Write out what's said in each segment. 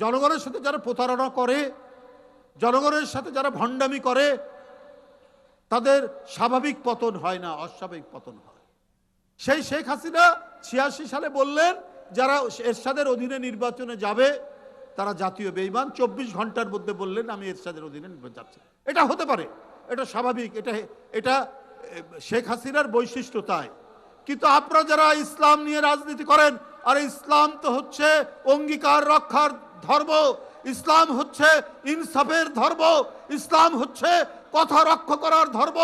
জনগণের সাথে যারা প্রতারণা করে, জনগণের সাথে যারা ভণ্ডামি করে, তাদের স্বাভাবিক পতন হয় না, অস্বাভাবিক পতন হয়। সেই শেখ হাসিনা 86 সালে বললেন যারা এরশাদের অধীনে নির্বাচনে যাবে তারা জাতীয় বেঈমান। 24 ঘন্টার মধ্যে বললেন আমি এরশাদের অধীনে যাচ্ছি। এটা হতে পারে, এটা স্বাভাবিক, এটা শেখ হাসিনার বৈশিষ্ট্য। তাই কিন্তু আপনারা যারা ইসলাম নিয়ে রাজনীতি করেন, আর ইসলাম তো হচ্ছে অঙ্গীকার রক্ষার ধর্ম, ইসলাম হচ্ছে ইনসাফের ধর্ম, ইসলাম হচ্ছে কথা রক্ষা করার ধর্ম।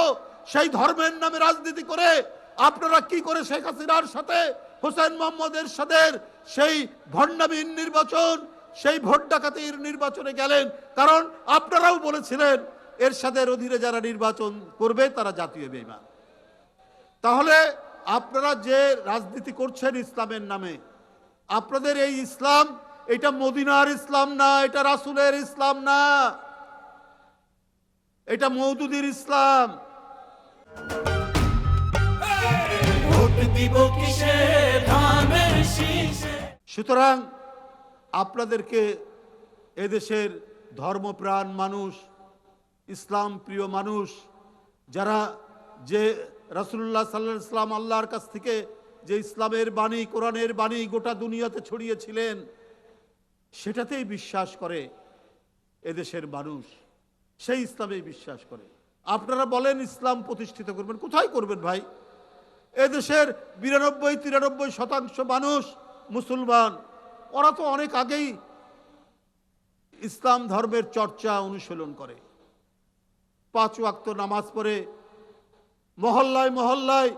সেই ধর্মের নামে রাজনীতি করে আপনারা কি করে শেখ হাসিনার সাথে, হোসেন মোহাম্মদ এরশাদের সেই ভণ্ডামির নির্বাচন, সেই ভোট ডাকাতির নির্বাচনে গেলেন? কারণ আপনারাও বলেছিলেন এরশাদের অধীনে যারা নির্বাচন করবে তারা জাতীয় বেঈমান। তাহলে আপনারা যে রাজনীতি করছেন ইসলামের নামে, আপনাদের এই ইসলাম, এটা মদিনার ইসলাম না, এটা রাসূলের ইসলাম না, এটা মওদুদির ইসলাম। সুতরাং আপনাদেরকে এদেশের ধর্মপ্রাণ মানুষ, ইসলাম প্রিয় মানুষ, যারা যে রাসূলুল্লাহ সাল্লাল্লাহু আলাইহি ওয়াসাল্লাম আল্লাহর কাছ থেকে যে ইসলামের বাণী, কোরআনের বাণী গোটা দুনিয়াতে ছড়িয়েছিলেন, সেটাতেই বিশ্বাস করে এদেশের মানুষ, সেই ইসলামেই বিশ্বাস করে। আপনারা বলেন ইসলাম প্রতিষ্ঠিত করবেন, কোথায় করবেন ভাই? এদেশের 92-93% মানুষ মুসলমান, ওরা তো অনেক আগেই ইসলাম ধর্মের চর্চা অনুশীলন করে। 5 ওয়াক্ত নামাজ পড়ে, মহল্লায় মহল্লায়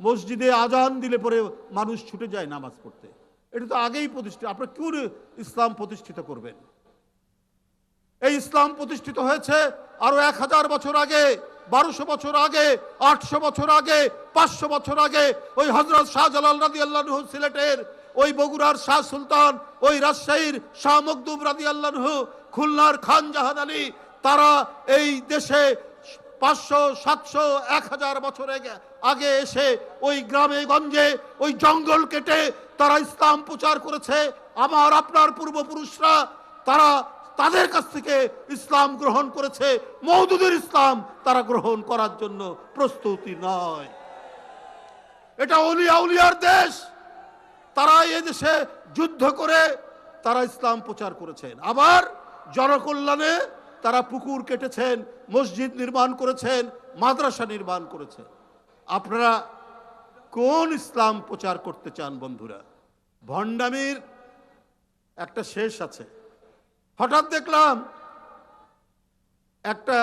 মসজিদে আজান দিলে পরে মানুষ ছুটে যায় নামাজ পড়তে। এটা তো আগেই প্রতিষ্ঠিত। আপনারা কি ইসলাম প্রতিষ্ঠিত করবেন? এই ইসলাম প্রতিষ্ঠিত হয়েছে আরো 1000 বছর আগে, 1200 বছর আগে, 800 বছর আগে, 500 বছর আগে। ওই হযরত শাহজালাল রাদিয়াল্লাহু আনহু সিলেটের, ওই বগুড়ার শাহ সুলতান, ওই রাজশাহীর শাহ মখদুম রাদিয়াল্লাহু আনহু, খুলনার খান জাহান আলী, তারা এই দেশে 500, 700, 1000 বছর আগে এসে ওই গ্রামে গঞ্জে ওই জঙ্গল কেটে তারা ইসলাম প্রচার করেছে। আমার আপনার পূর্বপুরুষরা তারা তাদের কাছ থেকে ইসলাম গ্রহণ করেছে, মওদুদের ইসলাম তারা গ্রহণ করার জন্য প্রস্তুতি নয়। এটা ওলিয়া উলিয়ার দেশ, তারা এই দেশে যুদ্ধ করে তারা ইসলাম প্রচার করেছেন। আবার জনকল্যাণে তারা পুকুর কেটেছেন, মসজিদ নির্মাণ করেছেন, মাদ্রাসা নির্মাণ করেছেন। আপনারা কোন ইসলাম প্রচার করতে চান বন্ধুরা? ভণ্ডামির একটা শেষ আছে। হঠাৎ দেখলাম একটা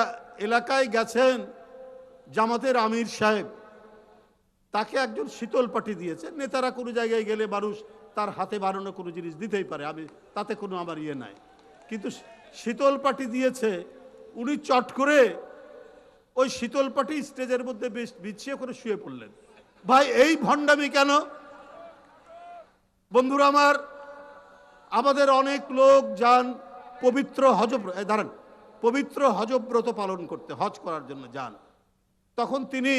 এলাকায় গেছেন জামাতের আমির সাহেব, তাকে একজন শীতল পাটি দিয়েছে। নেতারা কোনো জায়গায় গেলে মানুষ তার হাতে বানানো কোনো জিনিস দিতেই পারে, আমি তাতে কোনো আমার ইয়ে নাই, কিন্তু শীতল পাটি দিয়েছে। উনি চট করে ওই শীতল পাটি স্টেজের মধ্যে বিছিয়ে করে শুয়ে পড়লেন। ভাই এই ভণ্ডামি কেন? বন্ধুরা আমার, আমাদের অনেক লোক যান পবিত্র পবিত্র হজব্রত পালন করতে, হজ করার জন্য যান। তখন তিনি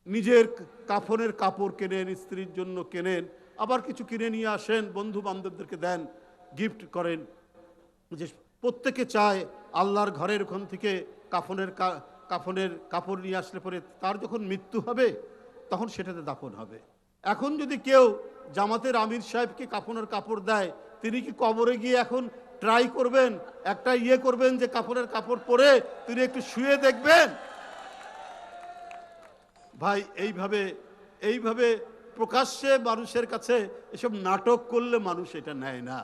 নিজের কাফনের কাপড় কেনেন, স্ত্রীর জন্য কেনেন, আবার কিছু কিনে নিয়ে আসেন, বন্ধু বান্ধবদেরকে দেন, গিফট করেন। যে প্রত্যেকে চায় আল্লাহর ঘরের ওখান থেকে কাফনের কাপড় নিয়ে আসলে পরে তার যখন মৃত্যু হবে তখন সেটাতে দাফন হবে। এখন যদি কেউ জামাতের আমির সাহেবকে কাফনের কাপড় দেয়, তিনি কি কবরে গিয়ে এখন ট্রাই করবেন, একটা ইয়ে করবেন যে কাফনের কাপড় পরে তিনি একটু শুয়ে দেখবেন? ভাই এইভাবে প্রকাশ্যে মানুষের কাছে এসব নাটক করলে মানুষ এটা নেয় না।